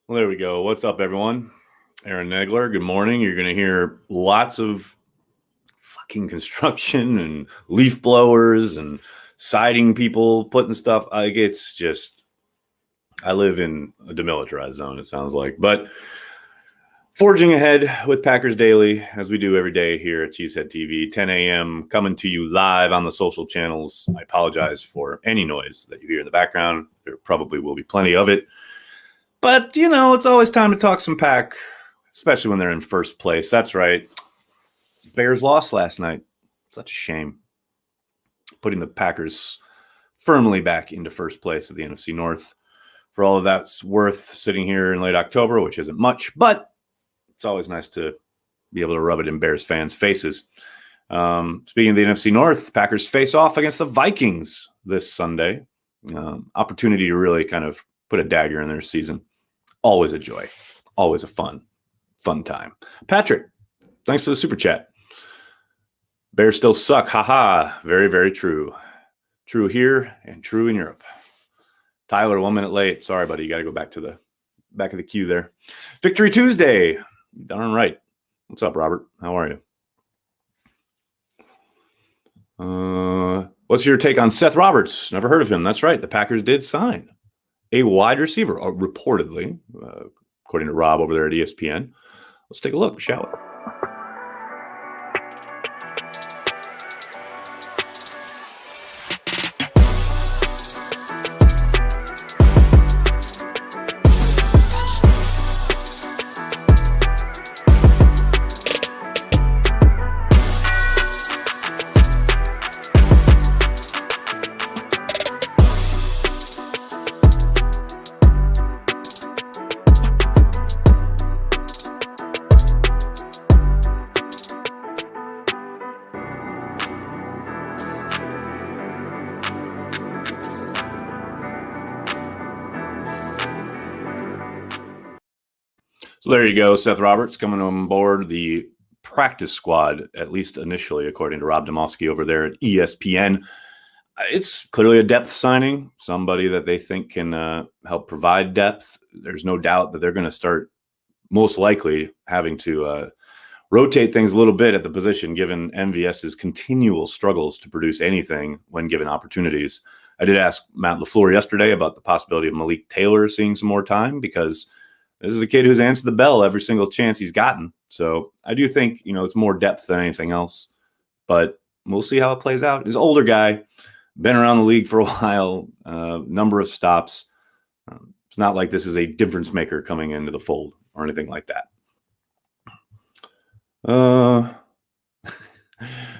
Well, there we go. What's up, everyone? Aaron Negler. Good morning. You're going to hear lots of fucking construction and leaf blowers and siding people putting stuff. Like it's just, I live in a demilitarized zone, it sounds like. But forging ahead with Packers Daily, as we do every day here at Cheesehead TV, 10 a.m., coming to you live on the social channels. I apologize for any noise that you hear in the background. There probably will be plenty of it. But, it's always time to talk some Pack, especially when they're in first place. That's right. Bears lost last night. Such a shame. Putting the Packers firmly back into first place of the NFC North. For all of that's worth sitting here in late October, which isn't much, but it's always nice to be able to rub it in Bears fans' faces. Speaking of the NFC North, Packers face off against the Vikings this Sunday. Opportunity to really kind of put a dagger in their season. Always a joy. Always a fun time. Patrick, thanks for the super chat. Bears still suck. Haha. Very, very true. True here and true in Europe. Tyler, 1 minute late. Sorry, buddy. You got to go back of the queue there. Victory Tuesday. Darn right. What's up, Robert? How are you? What's your take on Seth Roberts? Never heard of him. That's right. The Packers did sign a wide receiver, reportedly, according to Rob over there at ESPN. Let's take a look, shall we? So there you go. Seth Roberts coming on board the practice squad, at least initially, according to Rob Demovsky over there at ESPN. It's clearly a depth signing, somebody that they think can help provide depth. There's no doubt that they're going to start most likely having to rotate things a little bit at the position, given MVS's continual struggles to produce anything when given opportunities. I did ask Matt LaFleur yesterday about the possibility of Malik Taylor seeing some more time, because this is a kid who's answered the bell every single chance he's gotten. So I do think, it's more depth than anything else, but we'll see how it plays out. He's an older guy, been around the league for a while, number of stops. It's not like this is a difference maker coming into the fold or anything like that.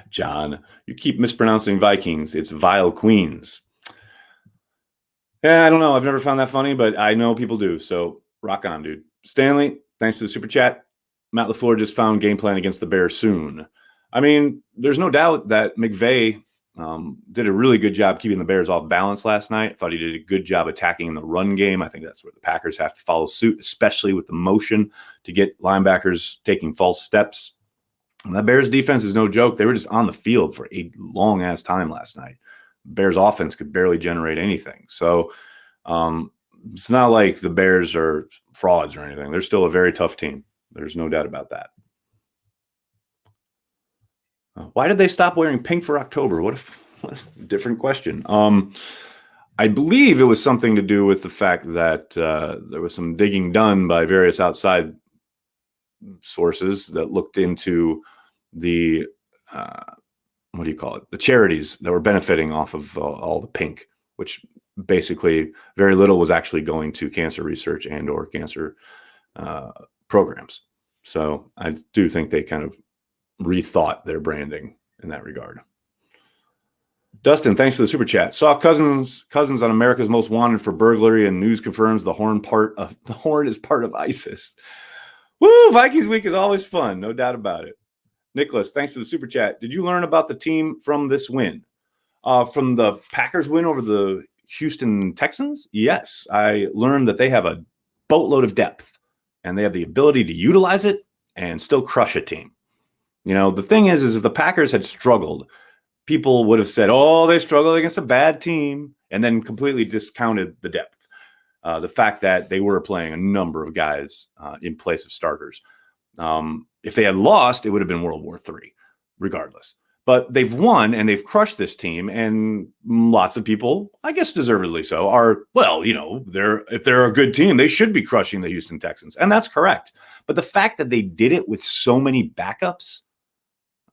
John, you keep mispronouncing Vikings. It's Vile Queens. Yeah, I don't know. I've never found that funny, but I know people do. So rock on, dude. Stanley, thanks to the super chat. Matt LaFleur just found game plan against the Bears soon. I mean, there's no doubt that McVay did a really good job keeping the Bears off balance last night. I thought he did a good job attacking in the run game. I think that's where the Packers have to follow suit, especially with the motion to get linebackers taking false steps. And that Bears defense is no joke. They were just on the field for a long-ass time last night. Bears offense could barely generate anything. So it's not like the Bears are frauds or anything. They're still a very tough team. There's no doubt about that. Why did they stop wearing pink for October? What a different question. I believe it was something to do with the fact that there was some digging done by various outside sources that looked into the the charities that were benefiting off of all the pink, which basically very little was actually going to cancer research and or cancer programs. So I do think they kind of rethought their branding in that regard. Dustin, thanks for the super chat. Saw Cousins on America's Most Wanted for burglary, and news confirms the horn is part of ISIS. Woo! Vikings week is always fun, no doubt about it. Nicholas, thanks for the super chat. Did you learn about the team from this win? From the Packers win over the Houston Texans? Yes, I learned that they have a boatload of depth, and they have the ability to utilize it and still crush a team. The thing is if the Packers had struggled, people would have said, oh, they struggled against a bad team, and then completely discounted the depth. the fact that they were playing a number of guys in place of starters. If they had lost, it would have been World War III, regardless. But they've won and they've crushed this team, and lots of people, I guess deservedly so, are, well, if they're a good team, they should be crushing the Houston Texans. And that's correct. But the fact that they did it with so many backups,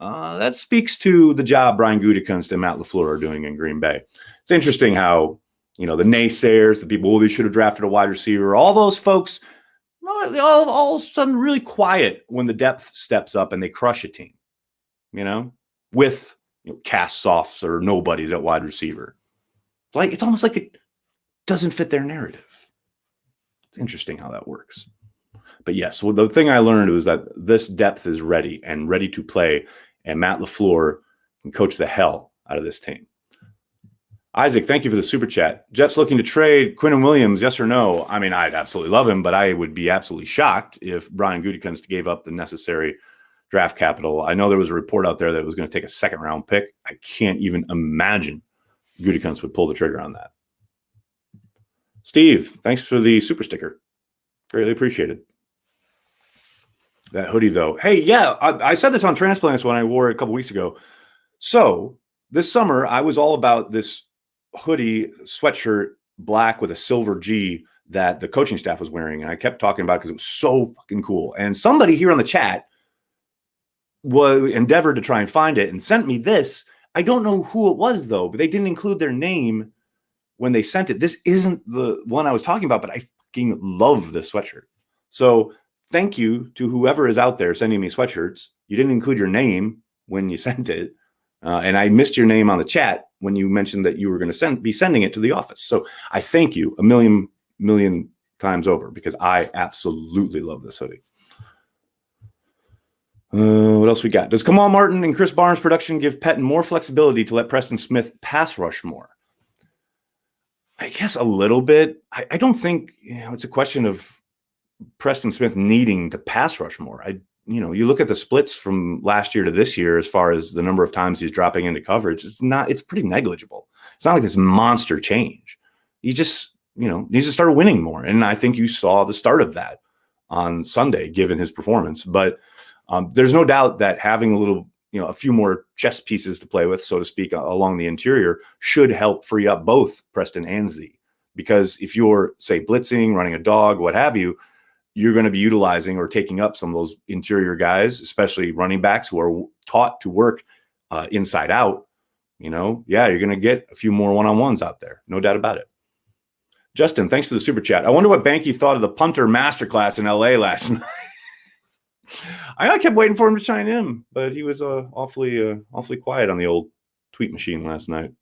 that speaks to the job Brian Gutekunst and Matt LaFleur are doing in Green Bay. It's interesting how, the naysayers, the people, they should have drafted a wide receiver, all those folks, all of a sudden really quiet when the depth steps up and they crush a team, with cast-offs or nobodies at wide receiver. It's almost like it doesn't fit their narrative. It's interesting how that works. But yes, well, the thing I learned was that this depth is ready to play, and Matt LaFleur can coach the hell out of this team. Isaac, thank you for the super chat. Jets looking to trade Quinnen Williams, yes or no? I mean, I'd absolutely love him, but I would be absolutely shocked if Brian Gutekunst gave up the necessary draft capital. I know there was a report out there that it was going to take a second-round pick. I can't even imagine Gutekunst would pull the trigger on that. Steve, thanks for the super sticker. Greatly appreciated. That hoodie, though. Hey, yeah, I said this on Transplants when I wore it a couple weeks ago. So this summer, I was all about this hoodie, sweatshirt, black with a silver G that the coaching staff was wearing. And I kept talking about it because it was so fucking cool. And somebody here on the chat endeavored to try and find it and sent me this. I don't know who it was, though, but they didn't include their name when they sent it. This isn't the one I was talking about, but I fucking love this sweatshirt. So thank you to whoever is out there sending me sweatshirts. You didn't include your name when you sent it. And I missed your name on the chat when you mentioned that you were going to be sending it to the office. So I thank you a million times over, because I absolutely love this hoodie. What else we got? Does Kamal Martin and Chris Barnes' production give Pettine more flexibility to let Preston Smith pass rush more? I guess a little bit. I don't think it's a question of Preston Smith needing to pass rush more. You look at the splits from last year to this year as far as the number of times he's dropping into coverage. It's pretty negligible. It's not like this monster change. He just, needs to start winning more. And I think you saw the start of that on Sunday, given his performance. But there's no doubt that having a few more chess pieces to play with, so to speak, along the interior should help free up both Preston and Z. Because if you're, say, blitzing, running a dog, what have you, you're going to be utilizing or taking up some of those interior guys, especially running backs who are taught to work inside out. You're going to get a few more one-on-ones out there. No doubt about it. Justin, thanks for the super chat. I wonder what Banky thought of the punter masterclass in LA last night. I kept waiting for him to chime in, but he was awfully quiet on the old tweet machine last night.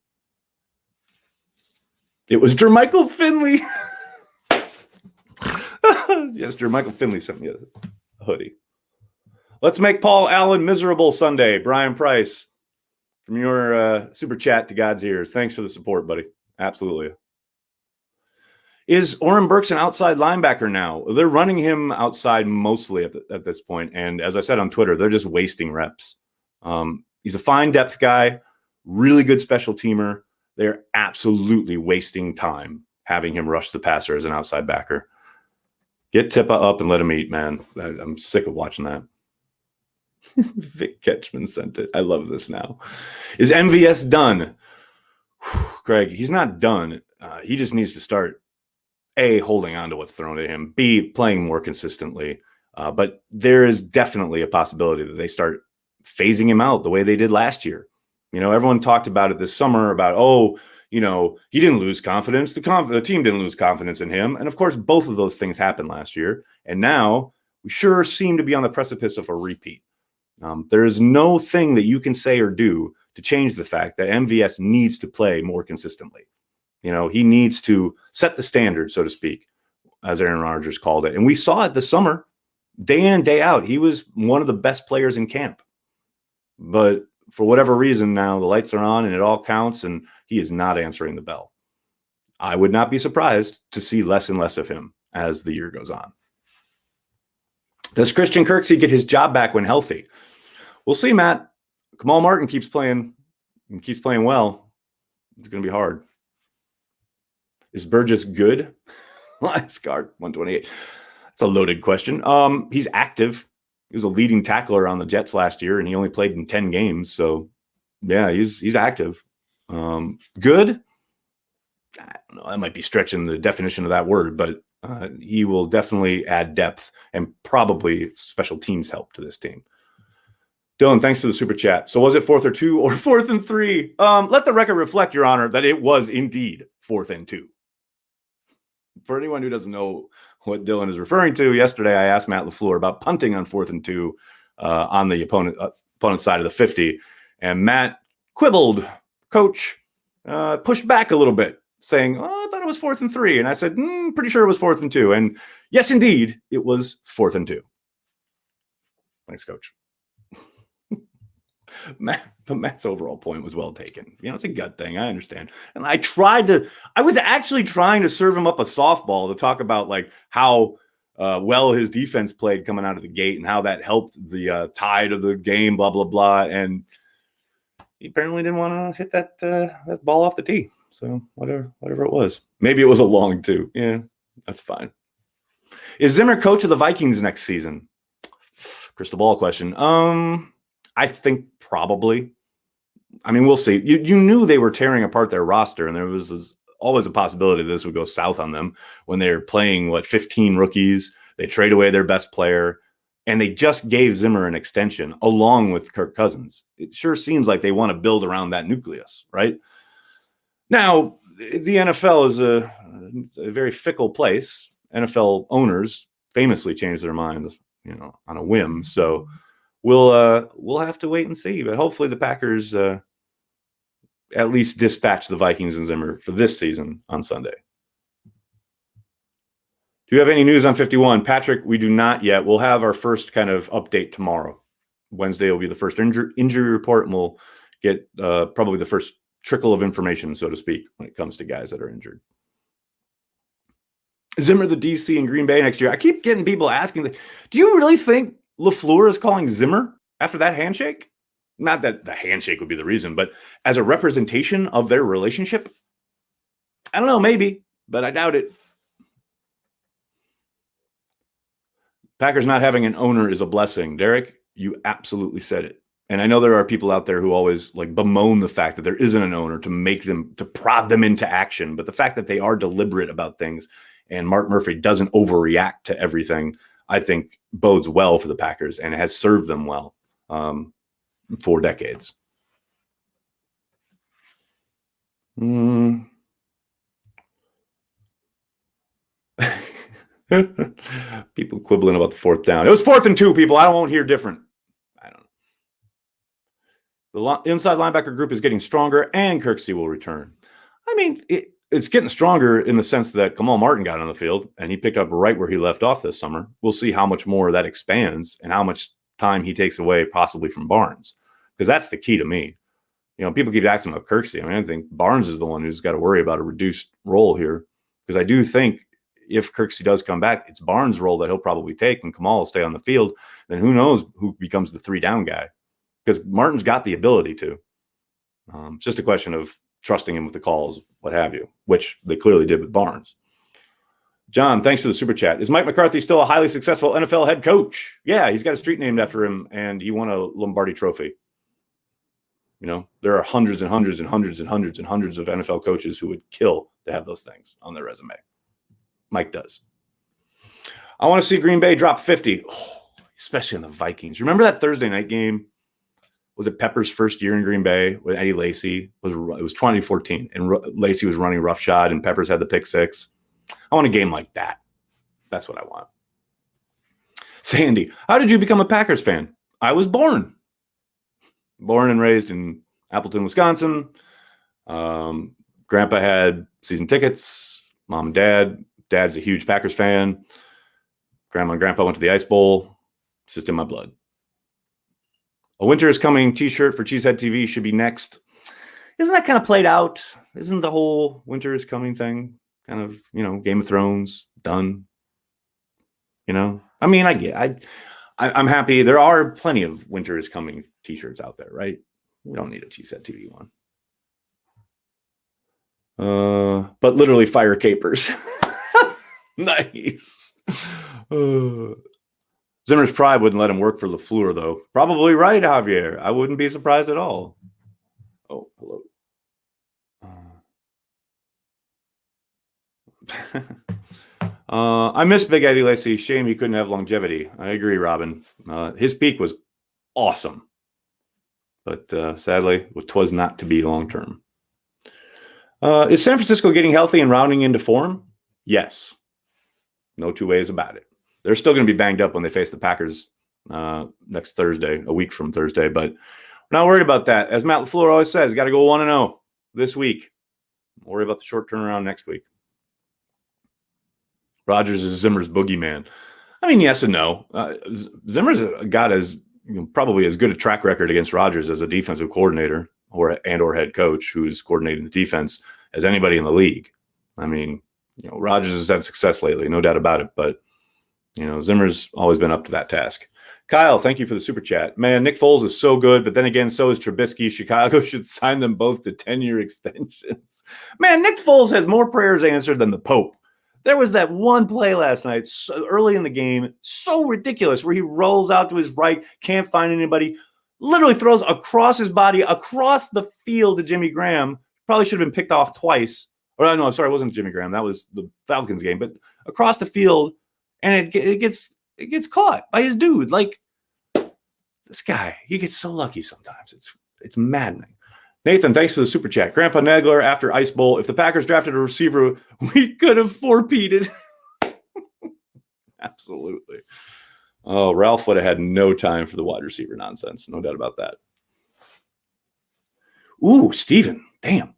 It was Jermichael Finley. Yes, Jermichael Finley sent me a hoodie. Let's make Paul Allen miserable Sunday. Brian Price, from your super chat to God's ears. Thanks for the support, buddy. Absolutely. Is Oren Burks an outside linebacker now? They're running him outside mostly at this point. And as I said on Twitter, they're just wasting reps. He's a fine depth guy, really good special teamer. They're absolutely wasting time having him rush the passer as an outside backer. Get Tippa up and let him eat, man. I'm sick of watching that. Vic Ketchman sent it. I love this now. Is MVS done? Greg, he's not done. He just needs to start, A, holding on to what's thrown at him, B, playing more consistently. But there is definitely a possibility that they start phasing him out the way they did last year. Everyone talked about it this summer about, he didn't lose confidence. The team didn't lose confidence in him. And of course, both of those things happened last year. And now we sure seem to be on the precipice of a repeat. There is no thing that you can say or do to change the fact that MVS needs to play more consistently. He needs to set the standard, so to speak, as Aaron Rodgers called it. And we saw it this summer, day in and day out. He was one of the best players in camp. But for whatever reason, now the lights are on and it all counts, and he is not answering the bell. I would not be surprised to see less and less of him as the year goes on. Does Christian Kirksey get his job back when healthy? We'll see, Matt. Kamal Martin keeps playing well. It's going to be hard. Is Burgess good? Last card, 128. It's a loaded question. He's active. He was a leading tackler on the Jets last year, and he only played in 10 games. So, yeah, he's active. Good. I don't know. That might be stretching the definition of that word, but he will definitely add depth and probably special teams help to this team. Dylan, thanks for the super chat. So was it 4th or 2 or 4th and 3? Let the record reflect, Your Honor, that it was indeed 4th and 2. For anyone who doesn't know what Dylan is referring to, yesterday I asked Matt LaFleur about punting on 4th and 2 on the opponent's side of the 50, and Matt quibbled. Coach pushed back a little bit, saying, "Oh, I thought it was 4th and 3," and I said, "Pretty sure it was 4th and 2," and yes, indeed, it was 4th and 2. Thanks, Coach. Matt's overall point was well taken. It's a gut thing. I understand. And I was actually trying to serve him up a softball to talk about like how well his defense played coming out of the gate and how that helped the tide of the game, blah, blah, blah. And he apparently didn't want to hit that ball off the tee. So whatever it was. Maybe it was a long two. Yeah, that's fine. Is Zimmer coach of the Vikings next season? Crystal ball question. I think probably. I mean, we'll see. You knew they were tearing apart their roster, and there was always a possibility this would go south on them when they're playing, 15 rookies. They trade away their best player, and they just gave Zimmer an extension along with Kirk Cousins. It sure seems like they want to build around that nucleus, right? Now, the NFL is a very fickle place. NFL owners famously change their minds, on a whim. So we'll have to wait and see. But hopefully the Packers at least dispatch the Vikings and Zimmer for this season on Sunday. Do you have any news on 51? Patrick, we do not yet. We'll have our first kind of update tomorrow. Wednesday will be the first injury report, and we'll get probably the first trickle of information, so to speak, when it comes to guys that are injured. Zimmer, the DC in Green Bay next year. I keep getting people asking, do you really think LaFleur is calling Zimmer after that handshake? Not that the handshake would be the reason, but as a representation of their relationship? I don't know, maybe, but I doubt it. Packers not having an owner is a blessing. Derek, you absolutely said it. And I know there are people out there who always bemoan the fact that there isn't an owner to prod them into action. But the fact that they are deliberate about things and Mark Murphy doesn't overreact to everything, I think bodes well for the Packers and has served them well for decades. People quibbling about the 4th down. It was 4th and 2, people. I won't hear different. I don't know. The inside linebacker group is getting stronger, and Kirksey will return. I mean, it's getting stronger in the sense that Kamal Martin got on the field, and he picked up right where he left off this summer. We'll see how much more that expands and how much time he takes away possibly from Barnes, because that's the key to me. People keep asking about Kirksey. I mean, I think Barnes is the one who's got to worry about a reduced role here, because I do think if Kirksey does come back, it's Barnes' role that he'll probably take, and Kamal will stay on the field. Then who knows who becomes the 3-down guy, because Martin's got the ability to. It's just a question of trusting him with the calls, what have you, which they clearly did with Barnes. John, thanks for the super chat. Is Mike McCarthy still a highly successful NFL head coach? Yeah, he's got a street named after him, and he won a Lombardi trophy. There are hundreds and hundreds and hundreds and hundreds and hundreds of NFL coaches who would kill to have those things on their resume. Mike does. I want to see Green Bay drop 50, especially on the Vikings. Remember that Thursday night game? Was it Pepper's first year in Green Bay with Eddie Lacy? It was 2014, and Lacy was running roughshod, and Peppers had the pick six. I want a game like that. That's what I want. Sandy, how did you become a Packers fan? I was born and raised in Appleton, Wisconsin. Grandpa had season tickets. Mom and dad. Dad's a huge Packers fan. Grandma and Grandpa went to the Ice Bowl. It's just in my blood. A Winter is Coming t-shirt for Cheesehead TV should be next. Isn't that kind of played out? Isn't the whole Winter is Coming thing kind of, Game of Thrones done? I mean, I'm happy. There are plenty of Winter is Coming t-shirts out there, right? We don't need a Cheesehead TV one. But literally fire capers. Nice. Zimmer's pride wouldn't let him work for LaFleur, though. Probably right, Javier. I wouldn't be surprised at all. Oh, hello. I miss Big Eddie Lacy. Shame he couldn't have longevity. I agree, Robin. His peak was awesome, but sadly, it was not to be long term. Is San Francisco getting healthy and rounding into form? Yes. No two ways about it. They're still going to be banged up when they face the Packers next Thursday, a week from Thursday, but we're not worried about that. As Matt LaFleur always says, got to go 1-0 this week. Don't worry about the short turnaround next week. Rodgers is Zimmer's boogeyman. I mean, yes and no. Zimmer's got probably as good a track record against Rodgers as a defensive coordinator or head coach who's coordinating the defense as anybody in the league. I mean, Rodgers has had success lately, no doubt about it. But Zimmer's always been up to that task. Kyle, thank you for the super chat. Man, Nick Foles is so good, but then again, so is Trubisky. Chicago should sign them both to 10-year extensions. Man, Nick Foles has more prayers answered than the Pope. There was that one play last night, so early in the game, so ridiculous, where he rolls out to his right, can't find anybody, literally throws across his body, across the field to Jimmy Graham. Probably should have been picked off twice. Or no, I'm sorry, it wasn't Jimmy Graham. That was the Falcons game. But across the field, and it gets caught by his dude. Like, this guy, he gets so lucky sometimes. It's maddening. Nathan, thanks for the super chat. Grandpa Negler, after Ice Bowl, if the Packers drafted a receiver, we could have four-peated. Absolutely. Oh, Ralph would have had no time for the wide receiver nonsense. No doubt about that. Ooh, Steven, damn.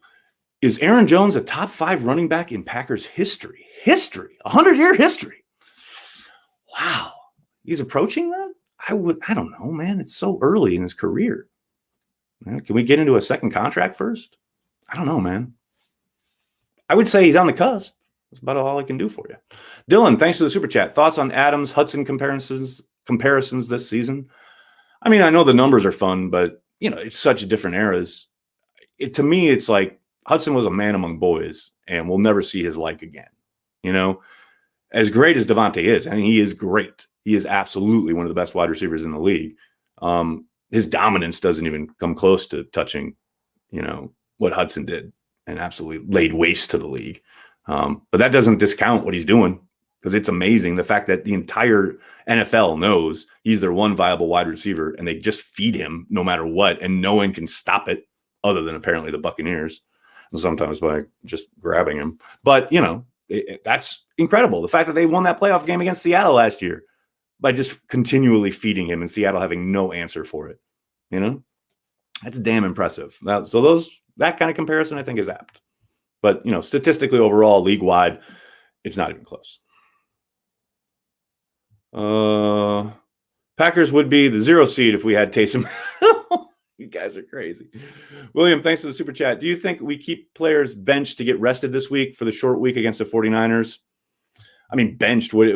Is Aaron Jones a top 5 running back in Packers history? 100-year history. Wow. He's approaching that? I don't know, man. It's so early in his career. Can we get into a second contract first? I don't know, man. I would say he's on the cusp. That's about all I can do for you. Dylan, thanks for the super chat. Thoughts on Adams Hudson comparisons this season? I mean, I know the numbers are fun, but it's such different eras. To me, it's like Hudson was a man among boys, and we'll never see his like again. As great as Devontae is, and he is great. He is absolutely one of the best wide receivers in the league. His dominance doesn't even come close to touching, what Hudson did and absolutely laid waste to the league. But that doesn't discount what he's doing, because it's amazing. The fact that the entire NFL knows he's their one viable wide receiver and they just feed him no matter what, and no one can stop it other than apparently the Buccaneers, and sometimes by just grabbing him. But, that's incredible. The fact that they won that playoff game against Seattle last year by just continually feeding him and Seattle having no answer for it. That's damn impressive. So that kind of comparison, I think, is apt. But, statistically overall, league-wide, it's not even close. Packers would be the 0 seed if we had Taysom. You guys are crazy. William, thanks for the super chat. Do you think we keep players benched to get rested this week for the short week against the 49ers? I mean, benched, what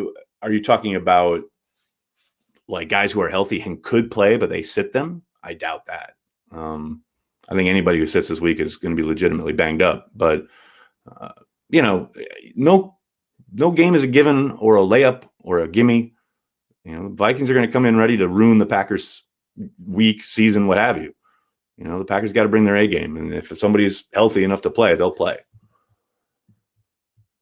are you talking about? Like guys who are healthy and could play, but they sit them? I doubt that. I think anybody who sits this week is going to be legitimately banged up. But, no game is a given or a layup or a gimme. The Vikings are going to come in ready to ruin the Packers' week, season, what have you. The Packers got to bring their A game. And if somebody's healthy enough to play, they'll play.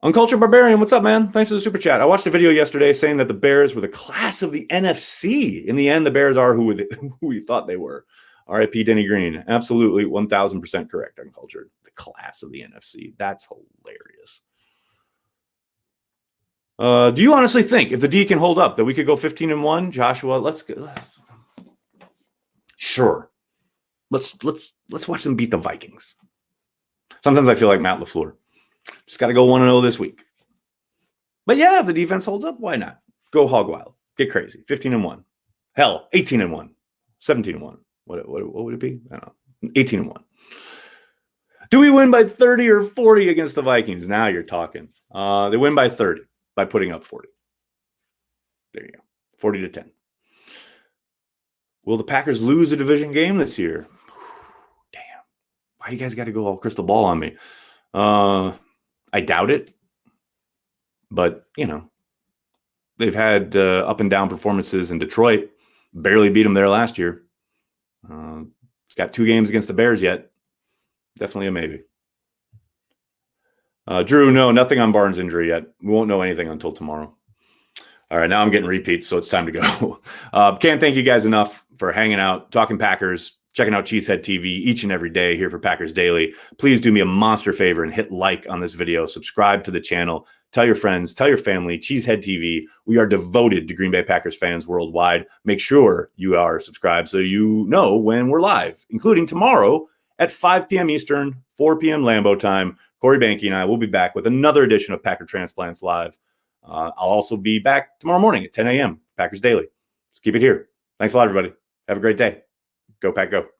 Uncultured Barbarian, what's up, man? Thanks for the super chat. I watched a video yesterday saying that the Bears were the class of the NFC. In the end, the Bears are who we thought they were. R.I.P. Denny Green. Absolutely 1,000% correct, Uncultured. The class of the NFC. That's hilarious. Do you honestly think if the D can hold up that we could go 15-1? Joshua, let's go. Sure. Let's watch them beat the Vikings. Sometimes I feel like Matt LaFleur. Just got to go 1-0 this week. But yeah, if the defense holds up, why not? Go hog wild. Get crazy. 15-1. Hell, 18-1. 17-1. What would it be? I don't know. 18-1. Do we win by 30 or 40 against the Vikings? Now you're talking. They win by 30 by putting up 40. There you go. 40-10. Will the Packers lose a division game this year? Damn. Why you guys got to go all crystal ball on me? I doubt it. But, they've had up and down performances in Detroit. Barely beat them there last year. It's got 2 games against the Bears yet. Definitely a maybe. Drew, no, nothing on Barnes' injury yet. We won't know anything until tomorrow. All right, now I'm getting repeats, so it's time to go. Can't thank you guys enough for hanging out, talking Packers, checking out Cheesehead TV each and every day here for Packers Daily. Please do me a monster favor and hit like on this video. Subscribe to the channel. Tell your friends, tell your family, Cheesehead TV. We are devoted to Green Bay Packers fans worldwide. Make sure you are subscribed so you know when we're live, including tomorrow at 5 p.m. Eastern, 4 p.m. Lambeau time. Corey Banky and I will be back with another edition of Packer Transplants Live. I'll also be back tomorrow morning at 10 a.m. Packers Daily. Let's keep it here. Thanks a lot, everybody. Have a great day. Go Pack Go.